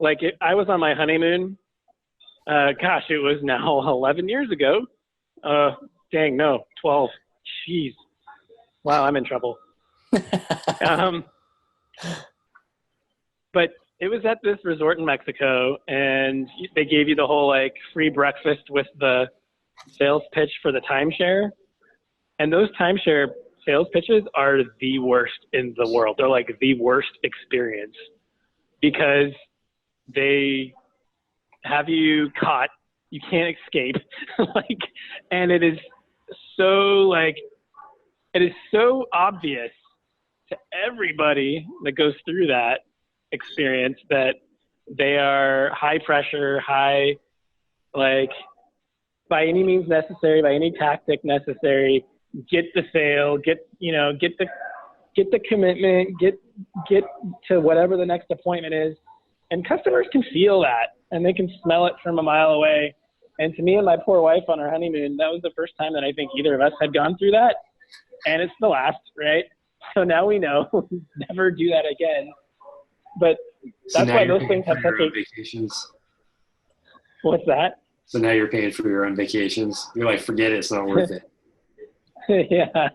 I was on my honeymoon. Gosh, it was now 11 years ago. Dang, no, 12. Jeez. Wow, I'm in trouble. Um, but it was at this resort in Mexico, and they gave you the whole like free breakfast with the sales pitch for the timeshare. And those timeshare sales pitches are the worst in the world. They're like the worst experience because they have you caught. You can't escape. And it is so obvious to everybody that goes through that experience that they are high pressure, by any means necessary, by any tactic necessary, get the sale, get the commitment, get to whatever the next appointment is. And customers can feel that and they can smell it from a mile away. And to me and my poor wife on our honeymoon, that was the first time that I think either of us had gone through that. And it's the last, right? So now we know never do that again. But that's why those things have such a vacations. What's that? So now you're paying for your own vacations. You're like, forget it, it's not worth it. Yeah.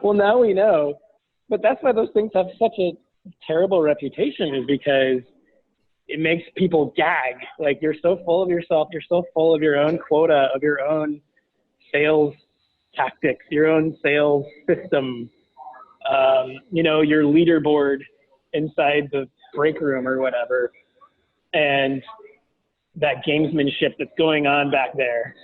Well, now we know. But that's why those things have such a terrible reputation, is because it makes people gag. Like, you're so full of yourself. You're so full of your own quota, of your own sales tactics, your own sales system, your leaderboard inside the break room or whatever. And that gamesmanship that's going on back there.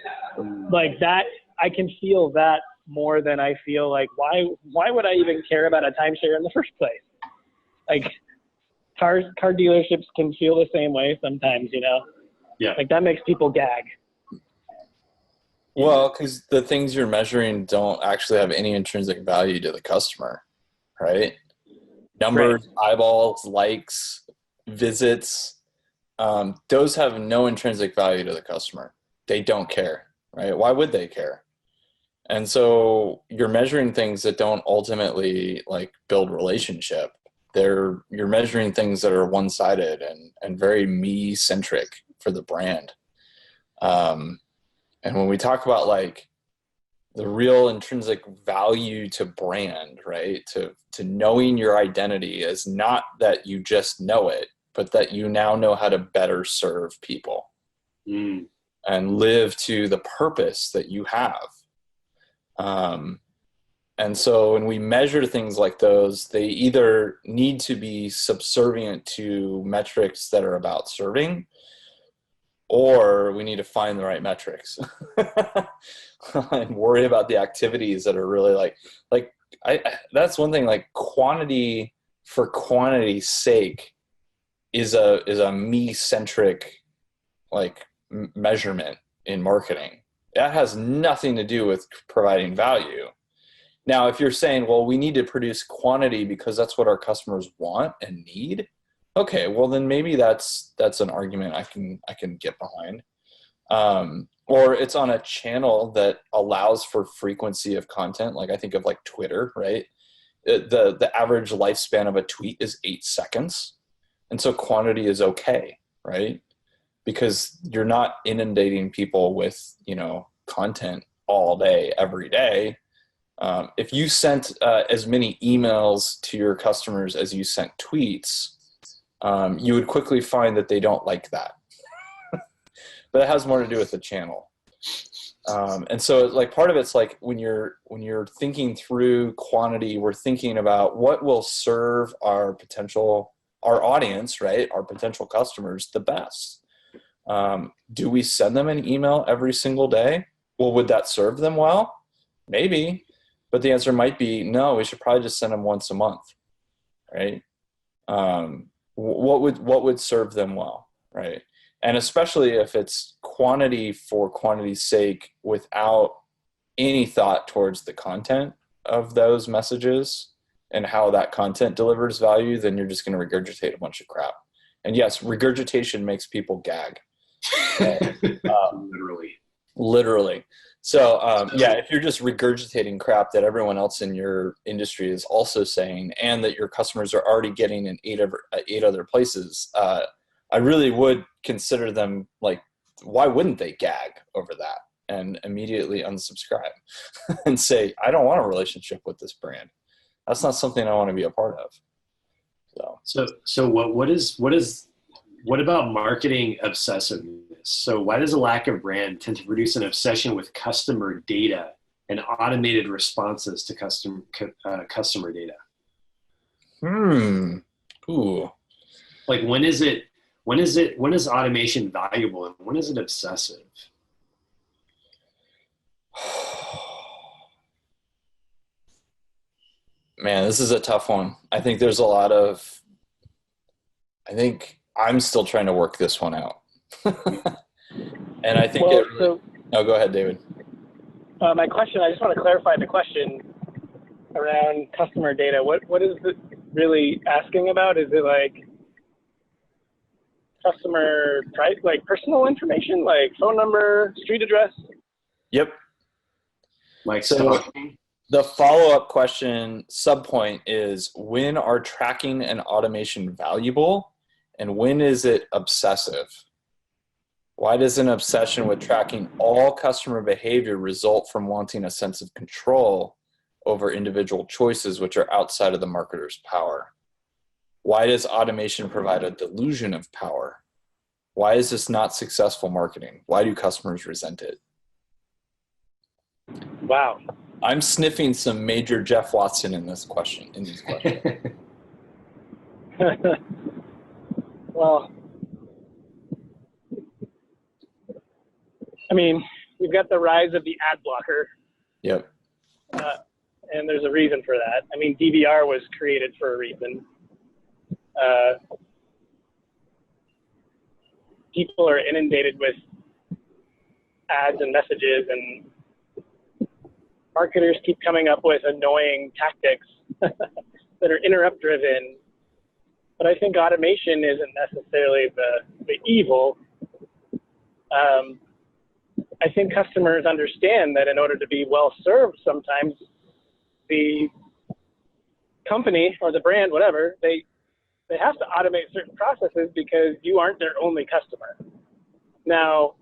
Like that, I can feel that more than I feel like, why would I even care about a timeshare in the first place? Like, car dealerships can feel the same way sometimes, Yeah. Like that makes people gag. Well, because the things you're measuring don't actually have any intrinsic value to the customer, right? Numbers, right. Eyeballs, likes, visits, those have no intrinsic value to the customer. They don't care, right? Why would they care? And so you're measuring things that don't ultimately like build relationship. You're measuring things that are one-sided and very me-centric for the brand. And when we talk about like the real intrinsic value to brand, right? To knowing your identity is not that you just know it, but that you now know how to better serve people and live to the purpose that you have. And so when we measure things like those, they either need to be subservient to metrics that are about serving, or we need to find the right metrics and worry about the activities that are really that's one thing, like quantity for quantity's sake is a me-centric measurement in marketing. That has nothing to do with providing value. Now, if you're saying, well, we need to produce quantity because that's what our customers want and need, okay, well then maybe that's an argument I can get behind. Or it's on a channel that allows for frequency of content. Like I think of like Twitter, right? The average lifespan of a tweet is 8 seconds. And so quantity is okay, right? Because you're not inundating people with, content all day, every day. If you sent as many emails to your customers as you sent tweets, you would quickly find that they don't like that. But it has more to do with the channel. And so like part of it's like when you're thinking through quantity, we're thinking about what will serve our audience, right? Our potential customers the best. Do we send them an email every single day? Well, would that serve them well? Maybe. But the answer might be no, we should probably just send them once a month, right? What would serve them well, right? And especially if it's quantity for quantity's sake without any thought towards the content of those messages and how that content delivers value, then you're just going to regurgitate a bunch of crap. And yes, regurgitation makes people gag. Literally. So if you're just regurgitating crap that everyone else in your industry is also saying, and that your customers are already getting in eight other places, I really would consider them like, why wouldn't they gag over that and immediately unsubscribe and say, I don't want a relationship with this brand. That's not something I want to be a part of. So what about marketing obsessiveness? So why does a lack of brand tend to produce an obsession with customer data and automated responses to customer data? Ooh. Like when is automation valuable and when is it obsessive? Man, this is a tough one. I think I'm still trying to work this one out. And I think go ahead, David. My question, I just want to clarify the question around customer data. What is it really asking about? Is it like customer price, like personal information, like phone number, street address? Yep. Like so the follow-up question subpoint is, when are tracking and automation valuable and when is it obsessive? Why does an obsession with tracking all customer behavior result from wanting a sense of control over individual choices which are outside of the marketer's power? Why does automation provide a delusion of power? Why is this not successful marketing? Why do customers resent it? Wow. I'm sniffing some major Jeff Watson in these questions. Well, I mean, we've got the rise of the ad blocker. Yep. And there's a reason for that. I mean, DVR was created for a reason. People are inundated with ads and messages, and marketers keep coming up with annoying tactics that are interrupt driven. But I think automation isn't necessarily the evil. I think customers understand that in order to be well served, sometimes the company or the brand, whatever, they have to automate certain processes because you aren't their only customer. Now,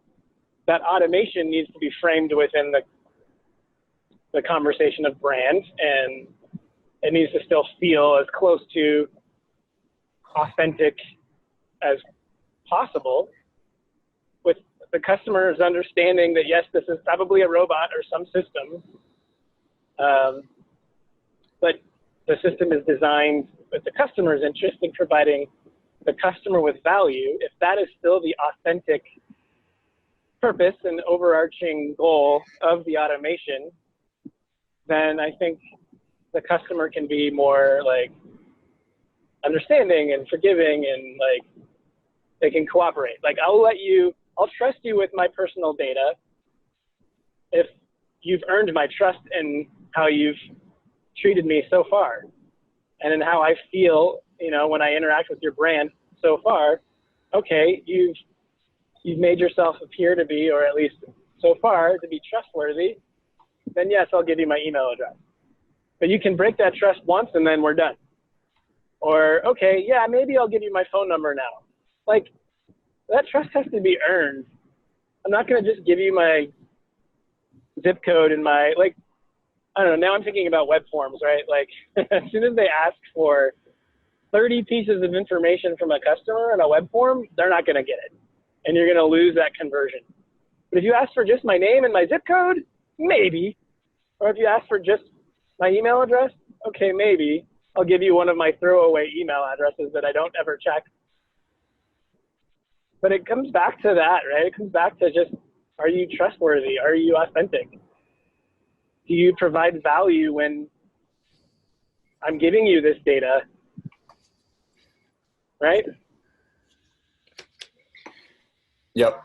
that automation needs to be framed within the conversation of brand, and it needs to still feel as close to authentic as possible, with the customer's understanding that, yes, this is probably a robot or some system, but the system is designed with the customer's interest in providing the customer with value. If that is still the authentic purpose and overarching goal of the automation, then I think the customer can be more like understanding and forgiving, and like they can cooperate. Like I'll trust you with my personal data if you've earned my trust in how you've treated me so far and in how I feel, when I interact with your brand so far. Okay, you've made yourself appear to be, or at least so far, to be trustworthy. Then yes, I'll give you my email address. But you can break that trust once and then we're done. Or, okay, yeah, maybe I'll give you my phone number now. Like, that trust has to be earned. I'm not going to just give you my zip code and I don't know, now I'm thinking about web forms, right? Like, as soon as they ask for 30 pieces of information from a customer in a web form, they're not going to get it. And you're going to lose that conversion. But if you ask for just my name and my zip code, maybe. Or if you ask for just my email address, okay, maybe. I'll give you one of my throwaway email addresses that I don't ever check. But it comes back to that, right? It comes back to just, are you trustworthy? Are you authentic? Do you provide value when I'm giving you this data, right? Yep.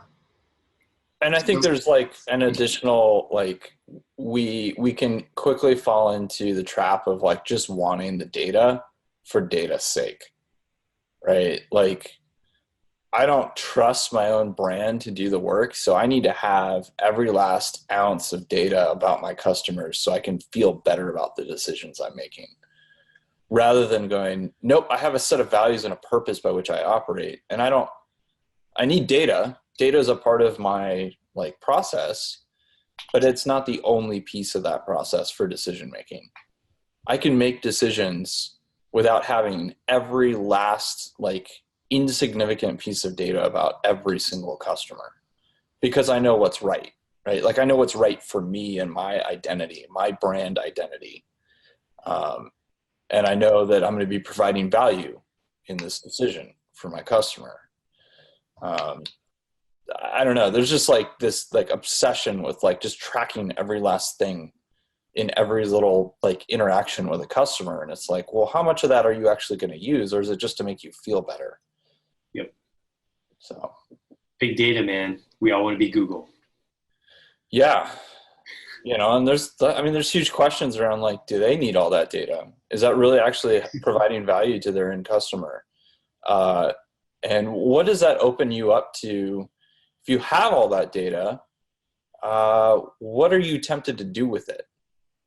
And I think there's like an additional, like we can quickly fall into the trap of like just wanting the data for data's sake, right? Like I don't trust my own brand to do the work. So I need to have every last ounce of data about my customers so I can feel better about the decisions I'm making, rather than going, nope, I have a set of values and a purpose by which I operate. And I don't I need data. Data is a part of my like process, but it's not the only piece of that process for decision making. I can make decisions without having every last like insignificant piece of data about every single customer, because I know what's right? Like I know what's right for me and my identity, my brand identity. And I know that I'm going to be providing value in this decision for my customer. I don't know. There's just like this like obsession with like just tracking every last thing in every little like interaction with a customer. And it's like, well, how much of that are you actually going to use? Or is it just to make you feel better? Yep. So big data, man. We all want to be Google. Yeah. And there's huge questions around like, do they need all that data? Is that really actually providing value to their end customer? And what does that open you up to? If you have all that data, what are you tempted to do with it,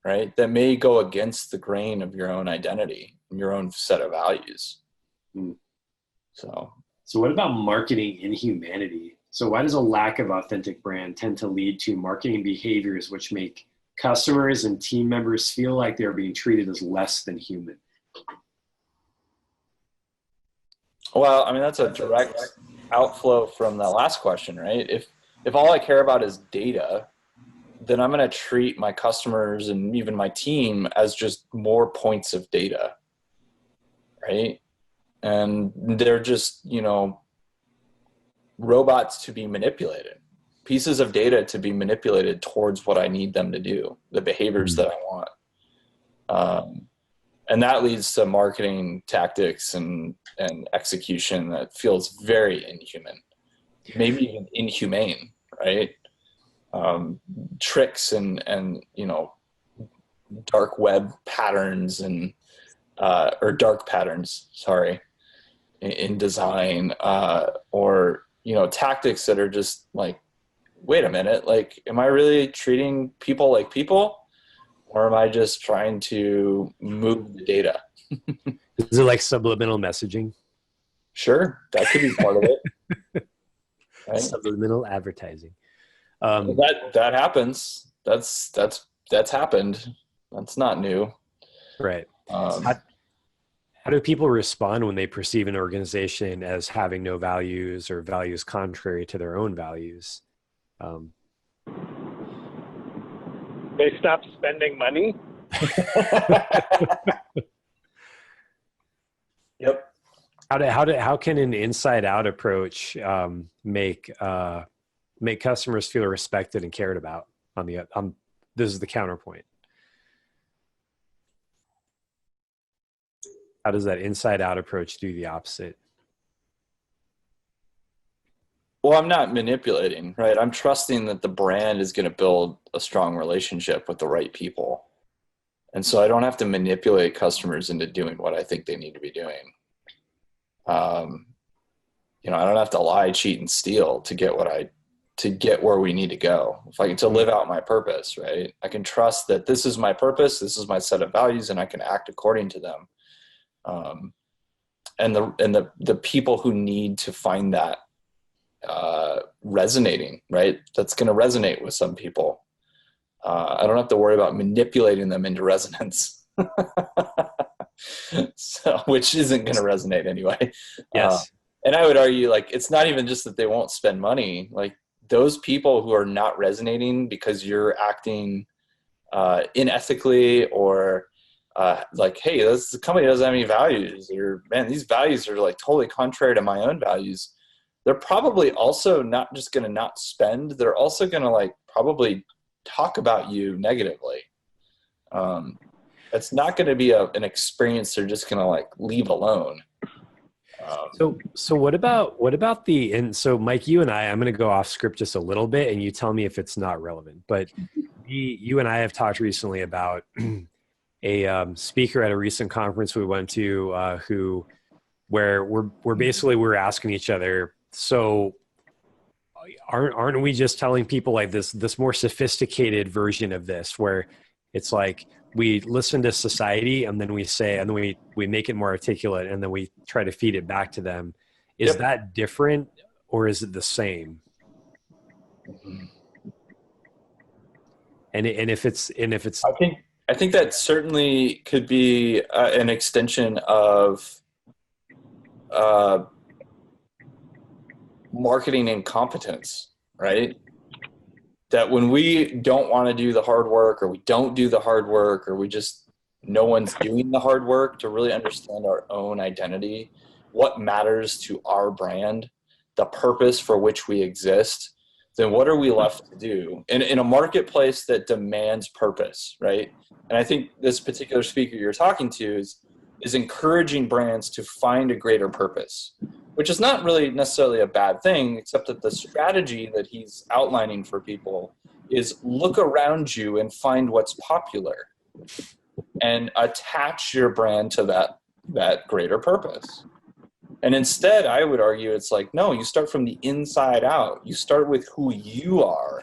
right? That may go against the grain of your own identity and your own set of values. So what about marketing inhumanity? So why does a lack of authentic brand tend to lead to marketing behaviors which make customers and team members feel like they're being treated as less than human? Well, I mean, that's a direct outflow from the last question, right? If all I care about is data, then I'm going to treat my customers and even my team as just more points of data, right? And they're just, robots to be manipulated, pieces of data to be manipulated towards what I need them to do, the behaviors that I want. And that leads to marketing tactics and execution that feels very inhuman, maybe even inhumane, right? Tricks and dark web patterns or dark patterns, sorry, in design, or tactics that are just like, wait a minute, like, am I really treating people like people, or am I just trying to move the data? Is it like subliminal messaging? Sure, that could be part of it. Right? Subliminal advertising. That happens. That's happened. That's not new. Right. How do people respond when they perceive an organization as having no values or values contrary to their own values? They stop spending money. Yep. How can an inside out approach make customers feel respected and cared about? This is the counterpoint. How does that inside out approach do the opposite? Well, I'm not manipulating, right? I'm trusting that the brand is going to build a strong relationship with the right people. And so I don't have to manipulate customers into doing what I think they need to be doing. I don't have to lie, cheat, and steal to get where we need to go. To live out my purpose, right? I can trust that this is my purpose, this is my set of values, and I can act according to them. And the people who need to find that resonating, right? That's going to resonate with some people. I don't have to worry about manipulating them into resonance. Which isn't going to resonate anyway. Yes. And I would argue, like, it's not even just that they won't spend money. Like, those people who are not resonating because you're acting unethically, or like, hey, this company doesn't have any values, or man, these values are like totally contrary to my own values. They're probably also not just going to not spend. They're also going to like probably talk about you negatively. It's not going to be an experience they're just going to like leave alone. So what about and so Mike, you and I'm going to go off script just a little bit, and you tell me if it's not relevant, but you and I have talked recently about a speaker at a recent conference we went to, where we're asking each other, so aren't we just telling people like this more sophisticated version of this, where it's like we listen to society and then we make it more articulate and then we try to feed it back to them? Is that different, or is it the same? And if it's I think that certainly could be an extension of marketing incompetence, right? That when we don't want to do the hard work, or we don't do the hard work, or no one's doing the hard work to really understand our own identity, what matters to our brand, the purpose for which we exist, then what are we left to do in a marketplace that demands purpose, right? And I think this particular speaker you're talking to is encouraging brands to find a greater purpose, which is not really necessarily a bad thing, except that the strategy that he's outlining for people is look around you and find what's popular and attach your brand to that greater purpose. And instead, I would argue it's like, no, you start from the inside out. You start with who you are.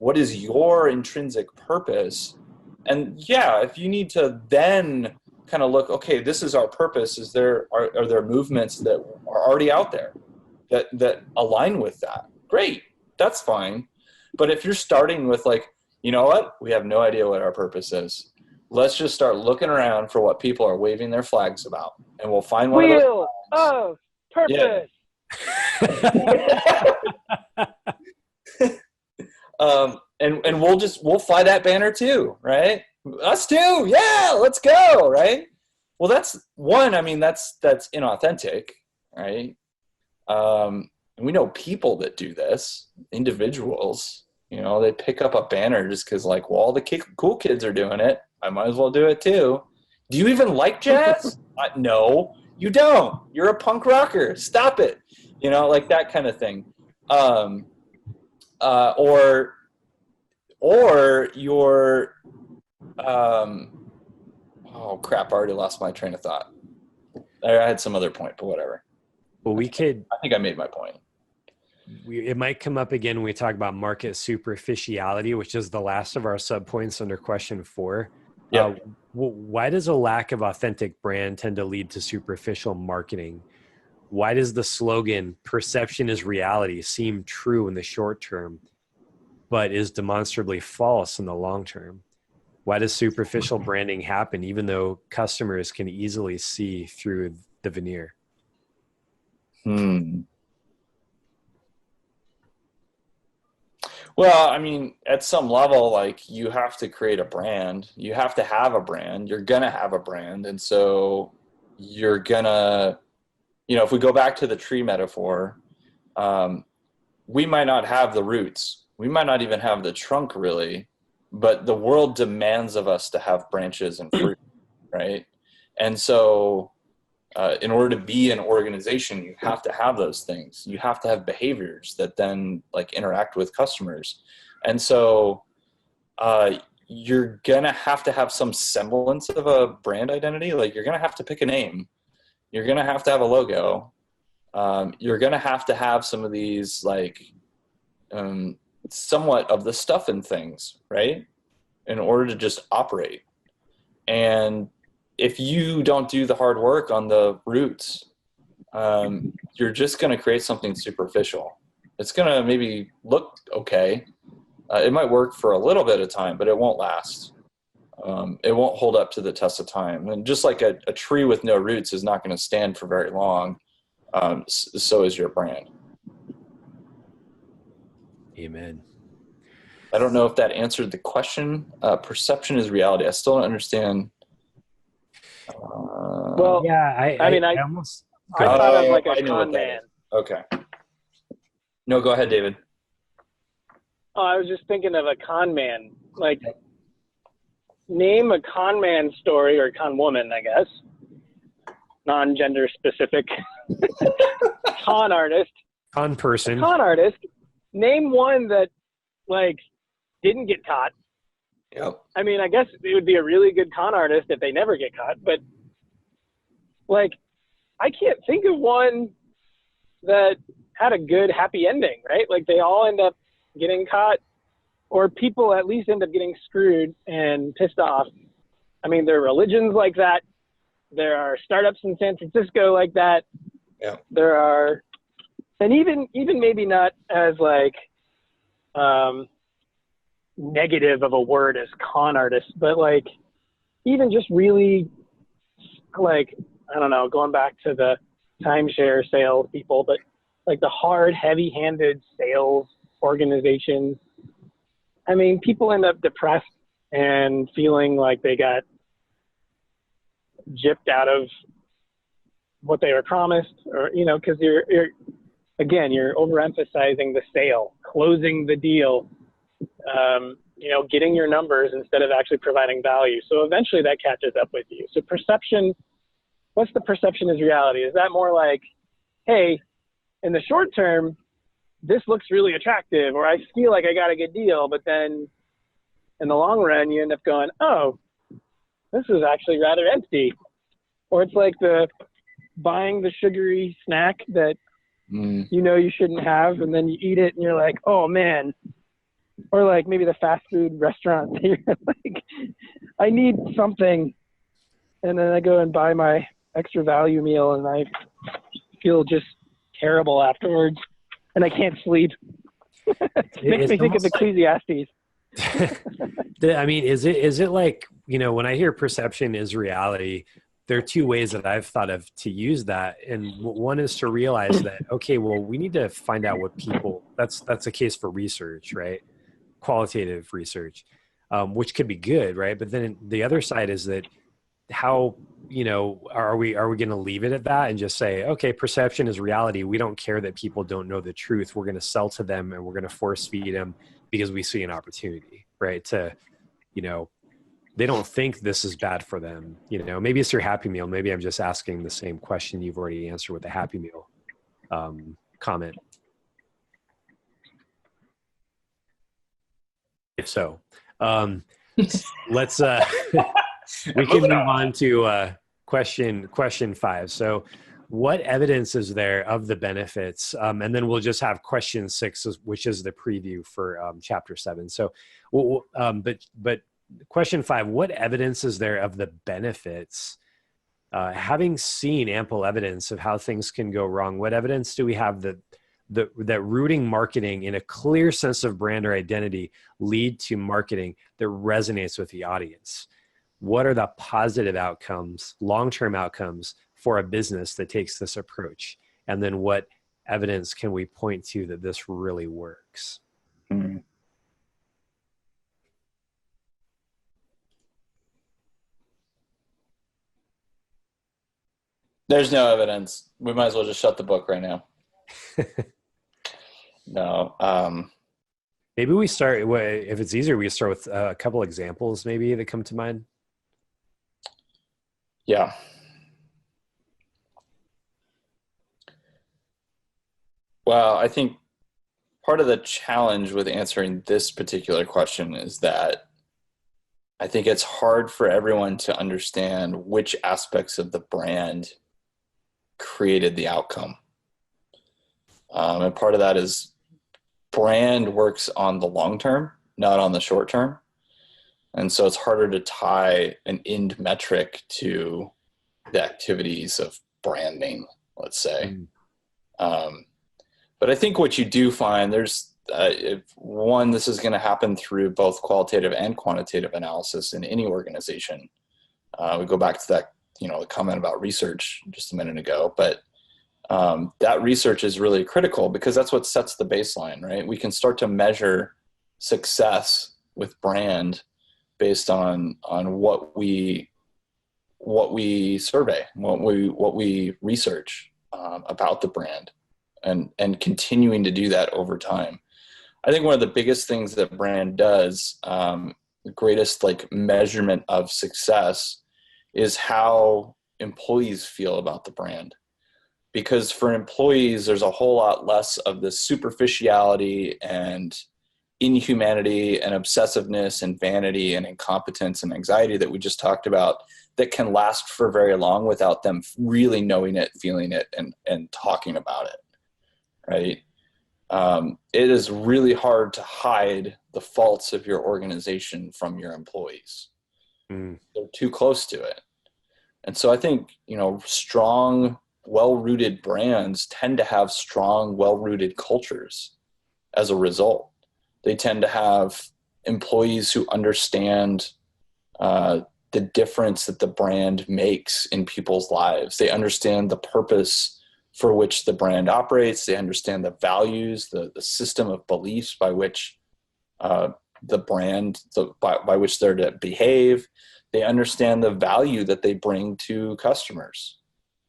What is your intrinsic purpose? And yeah, if you need to then kind of look, okay, this is our purpose. Are there movements that are already out there that align with that? Great, that's fine. But if you're starting with like, you know what, we have no idea what our purpose is. Let's just start looking around for what people are waving their flags about, and we'll find one Wheel of those flags. of purpose. Yeah. And we'll fly that banner too, right? Us too, yeah, let's go, right? Well, that's one. I mean, that's inauthentic, right? And we know people that do this, individuals. You know, they pick up a banner just because, like, well, all the cool kids are doing it. I might as well do it too. Do you even like jazz? No, you don't. You're a punk rocker. Stop it. You know, like that kind of thing. Or you're, oh crap! I already lost my train of thought. I had some other point, but whatever. Well, I think I made my point. It might come up again when we talk about market superficiality, which is the last of our subpoints under question 4. Yeah. Why does a lack of authentic brand tend to lead to superficial marketing? Why does the slogan "perception is reality" seem true in the short term, but is demonstrably false in the long term? Why does superficial branding happen even though customers can easily see through the veneer? Well, I mean, at some level, like, you have to create a brand. You have to have a brand. You're going to have a brand. And so you're going to, you know, if we go back to the tree metaphor, we might not have the roots. We might not even have the trunk, really, but the world demands of us to have branches and fruit, right? And so in order to be an organization, you have to have those things. You have to have behaviors that then, like, interact with customers. And so you're going to have some semblance of a brand identity. Like, you're going to have to pick a name. You're going to have a logo. You're going to have some of these, like, somewhat of the stuff and things, right? In order to just operate. And if you don't do the hard work on the roots, you're just going to create something superficial. It's going to maybe look okay. It might work for a little bit of time, but it won't last. It won't hold up to the test of time. And just like a tree with no roots is not going to stand for very long, so is your brand. Amen. I don't know if that answered the question. Perception is reality. I still don't understand. Well, yeah, I almost thought of like a con man. Okay. No, go ahead, David. Oh, I was just thinking of a con man. Like, name a con man story, or con woman, I guess. Non-gender specific. Con artist. con person. Con artist. Name one that, like, didn't get caught. Yep. I mean, I guess it would be a really good con artist if they never get caught, but, like, I can't think of one that had a good happy ending, right? Like, they all end up getting caught, or people at least end up getting screwed and pissed off. I mean, there are religions like that. There are startups in San Francisco like that. Yeah. There are and even maybe not as like negative of a word as con artist, but like even just really like, I don't know, going back to the timeshare sales people, but like the hard, heavy-handed sales organizations. I mean, people end up depressed and feeling like they got gypped out of what they were promised, or, you know, because you're overemphasizing the sale, closing the deal, you know, getting your numbers instead of actually providing value. So eventually that catches up with you. So perception, what's the perception is reality? Is that more like, hey, in the short term, this looks really attractive, or I feel like I got a good deal, but then in the long run, you end up going, oh, this is actually rather empty. Or it's like the buying the sugary snack that you know you shouldn't have, and then you eat it and you're like, oh man. Or like maybe the fast food restaurant, you're like, I need something, and then I go and buy my extra value meal and I feel just terrible afterwards, and I can't sleep. Makes me think of Ecclesiastes. I mean, is it like, you know, when I hear perception is reality, there are two ways that I've thought of to use that. And one is to realize that, okay, well, we need to find out what people, that's a case for research, right? Qualitative research, which could be good, right? But then the other side is that how, you know, are we going to leave it at that and just say, okay, perception is reality. We don't care that people don't know the truth. We're going to sell to them and we're going to force feed them because we see an opportunity, right? To, you know, they don't think this is bad for them. You know, maybe it's your Happy Meal. Maybe I'm just asking the same question you've already answered with the Happy Meal comment. If so, let's we can move on to question 5. So what evidence is there of the benefits? And then we'll just have question 6, which is the preview for chapter 7. So, but question 5, what evidence is there of the benefits? Having seen ample evidence of how things can go wrong, what evidence do we have that rooting marketing in a clear sense of brand or identity lead to marketing that resonates with the audience? What are the positive outcomes, long-term outcomes for a business that takes this approach? And then what evidence can we point to that this really works? Mm-hmm. There's no evidence. We might as well just shut the book right now. No. Maybe we start, if it's easier, we start with a couple examples maybe that come to mind. Yeah. Well, I think part of the challenge with answering this particular question is that I think it's hard for everyone to understand which aspects of the brand created the outcome. And part of that is brand works on the long term, not on the short term. And so it's harder to tie an end metric to the activities of branding, let's say. But I think what you do find, there's this is going to happen through both qualitative and quantitative analysis in any organization. We go back to that, the comment about research just a minute ago, but that research is really critical because that's what sets the baseline, right? We can start to measure success with brand based on what we survey, what we research about the brand, and continuing to do that over time. I think one of the biggest things that brand does, the greatest measurement of success, is how employees feel about the brand. Because for employees, there's a whole lot less of the superficiality and inhumanity and obsessiveness and vanity and incompetence and anxiety that we just talked about that can last for very long without them really knowing it, feeling it, and talking about it, right? It is really hard to hide the faults of your organization from your employees. They're too close to it. And so I think, strong well-rooted brands tend to have strong, well-rooted cultures as a result. They tend to have employees who understand the difference that the brand makes in people's lives. They understand the purpose for which the brand operates. They understand the values, the system of beliefs by which the brand, by which they're to behave. They understand the value that they bring to customers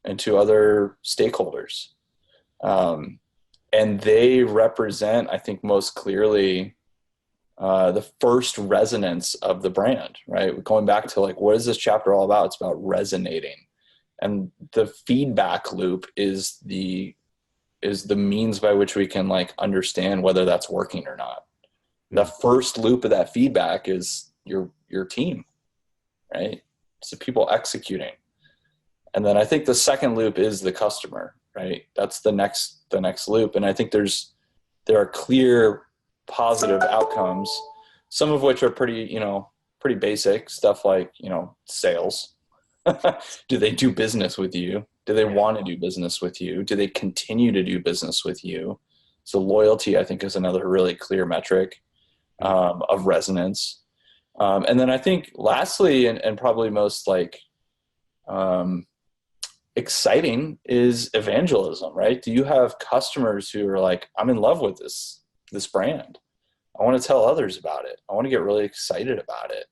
and to other stakeholders. And they represent, I think, most clearly the first resonance of the brand, right? Going back to like, what is this chapter all about? It's about resonating. And the feedback loop is the means by which we can like understand whether that's working or not. The first loop of that feedback is your team, right? So people executing. And then I think the second loop is the customer, right? That's the next loop. And I think there are clear positive outcomes, some of which are pretty basic stuff like, sales. Do they do business with you? Do they want to do business with you? Do they continue to do business with you? So loyalty, I think, is another really clear metric of resonance. And then I think lastly, and probably most like exciting, is evangelism, right? Do you have customers who are like, I'm in love with this brand. I want to tell others about it. I want to get really excited about it.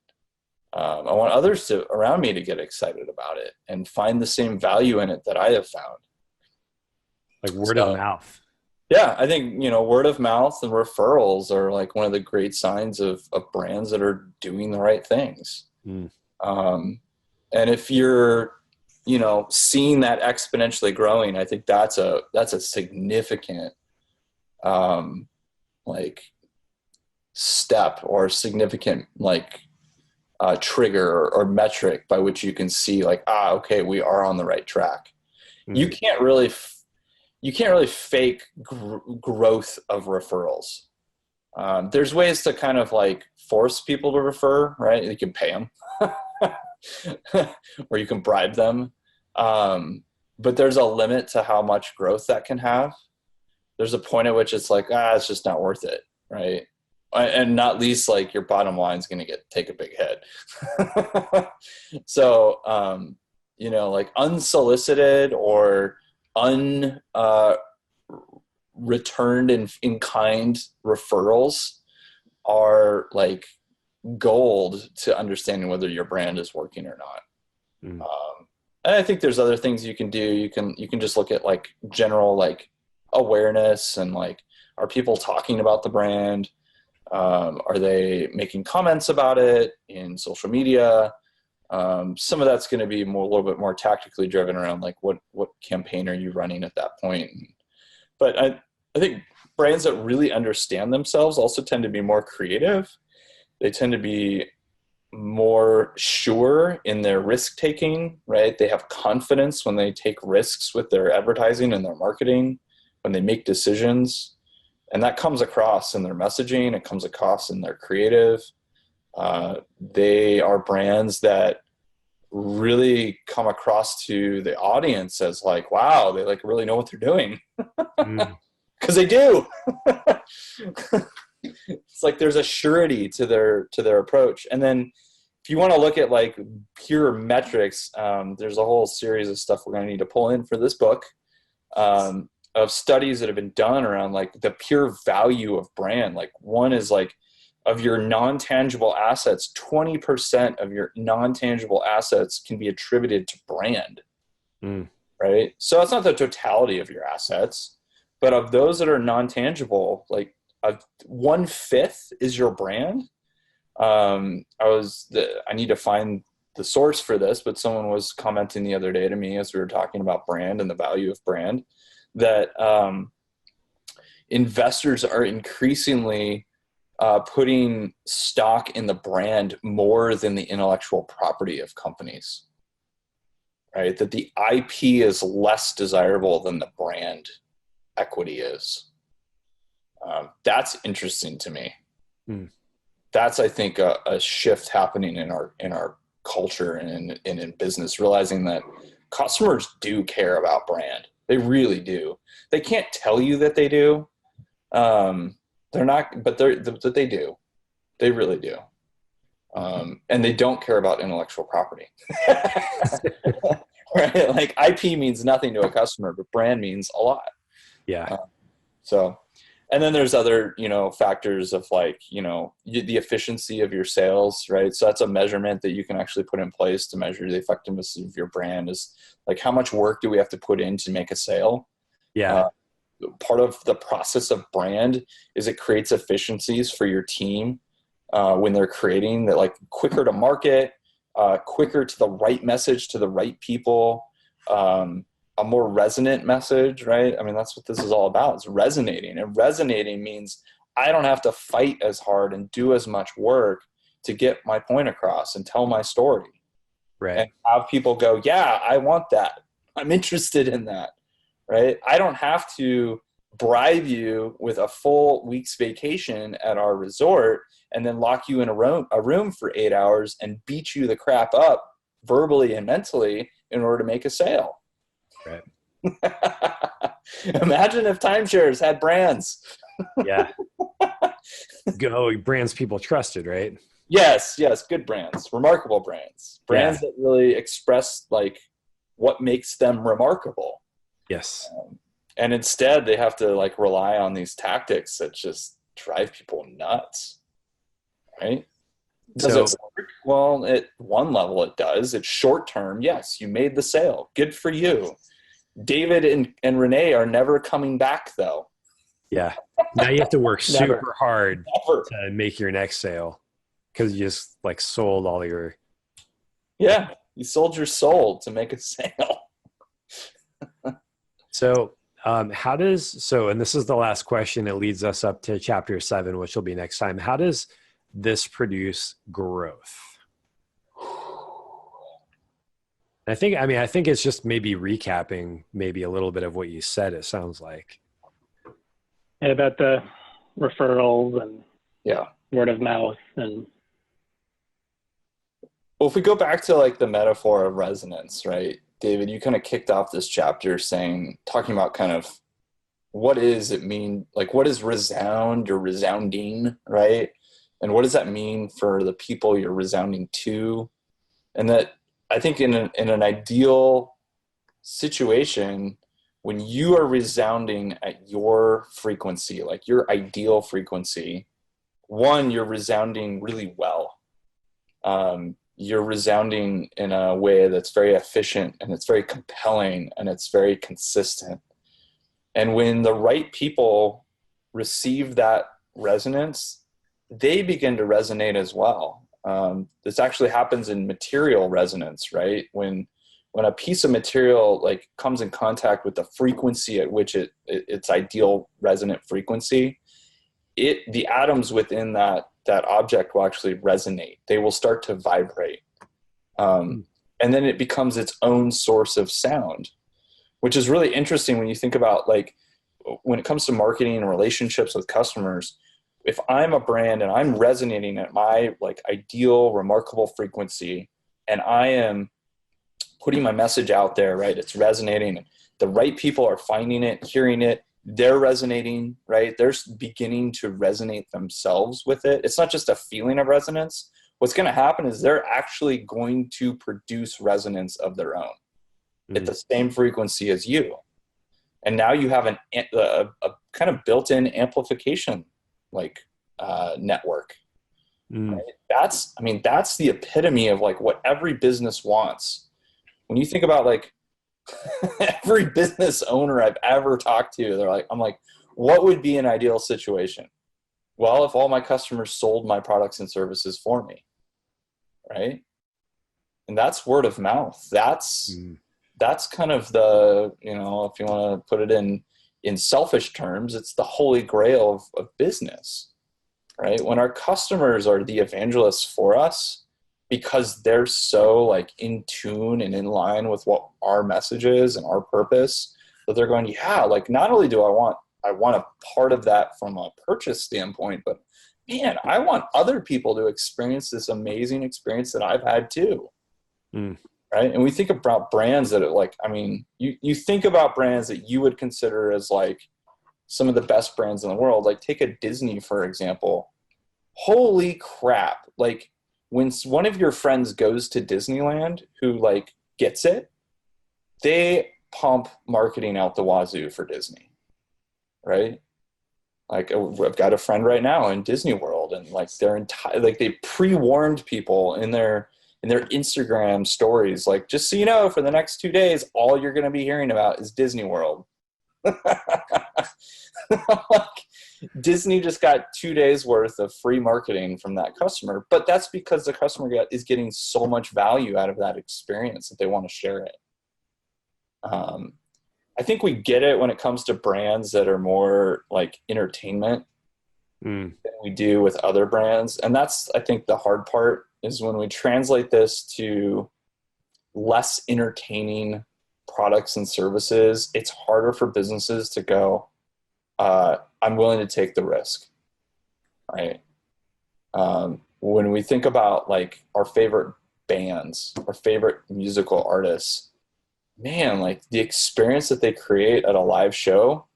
I want others around me to get excited about it and find the same value in it that I have found. Like word of mouth. Yeah, I think, word of mouth and referrals are like one of the great signs of brands that are doing the right things. And if you're, seeing that exponentially growing, I think that's a significant, like step or significant, like, trigger or metric by which you can see like, okay, we are on the right track. You can't really fake growth of referrals. There's ways to kind of like force people to refer, right? You can pay them or you can bribe them. But there's a limit to how much growth that can have. There's a point at which it's like, it's just not worth it. Right. And not least, like your bottom line is going to take a big hit. So, like unsolicited or returned in kind referrals are like gold to understanding whether your brand is working or not. And I think there's other things you can do. You can just look at like general like awareness and like, are people talking about the brand? Are they making comments about it in social media? Some of that's going to be a little bit more tactically driven around like what campaign are you running at that point. But I think brands that really understand themselves also tend to be more creative. They tend to be more sure in their risk taking, right? They have confidence when they take risks with their advertising and their marketing, when they make decisions. And that comes across in their messaging. It comes across in their creative. They are brands that really come across to the audience as like, wow, they like really know what they're doing. Because they do. It's like there's a surety to their approach. And then if you want to look at like pure metrics, there's a whole series of stuff we're going to need to pull in for this book. Of studies that have been done around like the pure value of brand. Like one is like of your non-tangible assets, 20% of your non-tangible assets can be attributed to brand, right? So that's not the totality of your assets, but of those that are non-tangible, like 1/5 is your brand. I need to find the source for this, but someone was commenting the other day to me as we were talking about brand and the value of brand, that investors are increasingly putting stock in the brand more than the intellectual property of companies, right? That the IP is less desirable than the brand equity is. That's interesting to me. That's, I think, a shift happening in our culture and in business, realizing that customers do care about brand. They really do. They can't tell you that they do. They're not, but they do. They really do. And they don't care about intellectual property. Right? Like IP means nothing to a customer, but brand means a lot. Yeah. So, and then there's other, factors of like, the efficiency of your sales, right? So that's a measurement that you can actually put in place to measure the effectiveness of your brand, is like, how much work do we have to put in to make a sale? Yeah. Part of the process of brand is it creates efficiencies for your team when they're creating that, like quicker to market, quicker to the right message to the right people, a more resonant message, right? I mean, that's what this is all about. It's resonating. And resonating means I don't have to fight as hard and do as much work to get my point across and tell my story. Right. And have people go, yeah, I want that. I'm interested in that, right? I don't have to bribe you with a full week's vacation at our resort and then lock you in a room for 8 hours and beat you the crap up verbally and mentally in order to make a sale. Right. Imagine if timeshares had brands. Yeah. Go brands people trusted, right? Yes, good brands, remarkable brands that really express like what makes them remarkable. Yes. And instead they have to like rely on these tactics that just drive people nuts, right? Does it work? Well, at one level it does. It's short term. Yes, you made the sale. Good for you. David and Renee are never coming back though. Yeah. Now you have to work super hard to make your next sale, because you just like sold all your. Yeah, you sold your soul to make a sale. So and this is the last question. It leads us up to chapter 7, which will be next time. How does this produce growth? I think it's just maybe recapping maybe a little bit of what you said, it sounds like. And about the referrals and word of mouth. And well, if we go back to like the metaphor of resonance, right? David, you kind of kicked off this chapter talking about kind of what does it mean? Like, what is resound or resounding, right? And what does that mean for the people you're resounding to? And that I think in an ideal situation, when you are resounding at your frequency, like your ideal frequency, one, you're resounding really well. You're resounding in a way that's very efficient and it's very compelling and it's very consistent. And when the right people receive that resonance, they begin to resonate as well. This actually happens in material resonance, right? When a piece of material like comes in contact with the frequency at which its ideal resonant frequency, the atoms within that object will actually resonate. They will start to vibrate. And then it becomes its own source of sound, which is really interesting when you think about like when it comes to marketing and relationships with customers. If I'm a brand and I'm resonating at my like ideal, remarkable frequency, and I am putting my message out there, right? It's resonating. The right people are finding it, hearing it. They're resonating, right? They're beginning to resonate themselves with it. It's not just a feeling of resonance. What's going to happen is they're actually going to produce resonance of their own at the same frequency as you. And now you have a kind of built-in amplification network. Right? That's the epitome of like what every business wants. When you think about like every business owner I've ever talked to, I'm like, what would be an ideal situation? Well, if all my customers sold my products and services for me, right? And that's word of mouth. That's kind of the, if you want to put it in selfish terms, it's the holy grail of business, right? When our customers are the evangelists for us because they're so like in tune and in line with what our message is and our purpose, that they're going, yeah, like not only do I want a part of that from a purchase standpoint, but man, I want other people to experience this amazing experience that I've had too. right? And we think about brands that are like, I mean, you think about brands that you would consider as like some of the best brands in the world. Like take a Disney, for example. Holy crap. Like when one of your friends goes to Disneyland who like gets it, they pump marketing out the wazoo for Disney, right? Like I've got a friend right now in Disney World, and like their entire, like they pre-warned people in their Instagram stories, like, just so you know, for the next 2 days, all you're going to be hearing about is Disney World. Like, Disney just got 2 days worth of free marketing from that customer, but that's because the customer is getting so much value out of that experience that they want to share it. I think we get it when it comes to brands that are more like entertainment than we do with other brands. And that's, I think, the hard part is when we translate this to less entertaining products and services, it's harder for businesses to go, I'm willing to take the risk, right? When we think about like our favorite bands, our favorite musical artists, man, like the experience that they create at a live show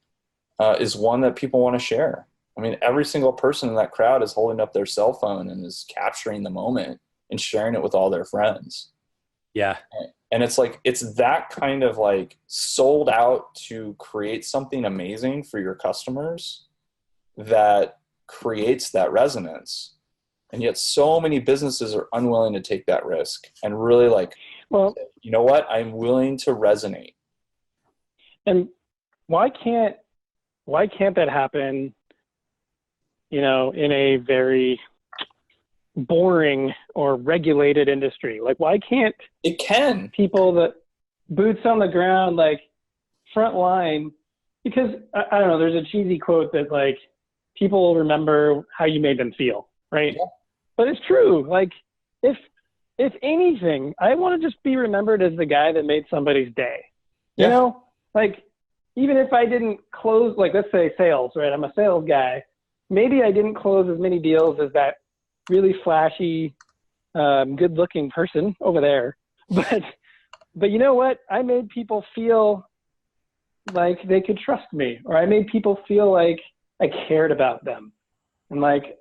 is one that people want to share. I mean, every single person in that crowd is holding up their cell phone and is capturing the moment and sharing it with all their friends. Yeah. And it's like, it's that kind of like sold out to create something amazing for your customers that creates that resonance. And yet so many businesses are unwilling to take that risk and really like, well, you know what? I'm willing to resonate. And why can't that happen, you know, in a very boring or regulated industry? Like, why can't it can people that boots on the ground, like front line, because I don't know, there's a cheesy quote that like people remember how you made them feel, right? Yeah. But it's true. Like if anything, I want to just be remembered as the guy that made somebody's day. You know, like even if I didn't close, like let's say sales, right? I'm a sales guy. Maybe I didn't close as many deals as that really flashy, good-looking person over there. But you know what? I made people feel like they could trust me, or I made people feel like I cared about them, and like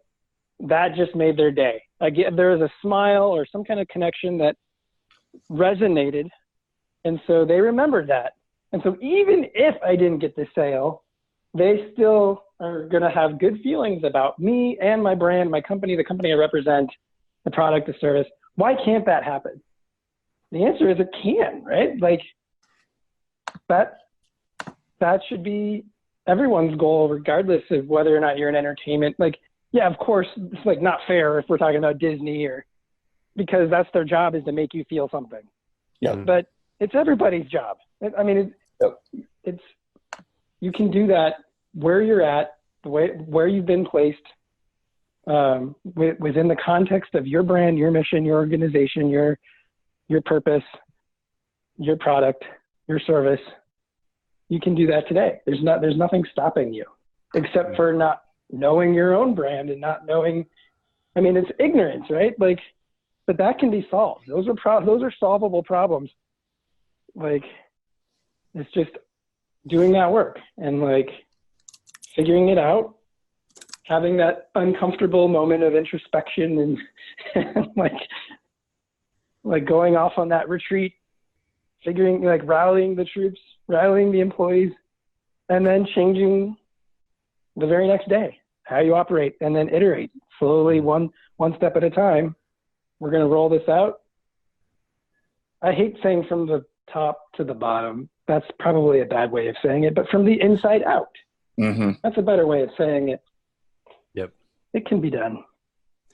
that just made their day. There was a smile or some kind of connection that resonated, and so they remembered that. And so even if I didn't get the sale, they still are going to have good feelings about me and my brand, my company, the company I represent, the product, the service. Why can't that happen? The answer is it can, right? Like that should be everyone's goal, regardless of whether or not you're in entertainment. Like, yeah, of course, it's like not fair if we're talking about Disney, or because that's their job, is to make you feel something. Yeah. But it's everybody's job. I mean, it's you can do that where you're at, where you've been placed, within the context of your brand, your mission, your organization, your purpose, your product, your service. You can do that today. There's nothing stopping you, except for not knowing your own brand and not knowing. I mean, it's ignorance, right? Like, but that can be solved. Those are solvable problems. Like, it's just doing that work and like figuring it out, having that uncomfortable moment of introspection and like going off on that retreat, figuring, like rallying the troops, rallying the employees, and then changing the very next day how you operate, and then iterate slowly, one step at a time. We're going to roll this out. I hate saying from the top to the bottom. That's probably a bad way of saying it, but from the inside out. Mm-hmm. That's a better way of saying it. Yep. It can be done.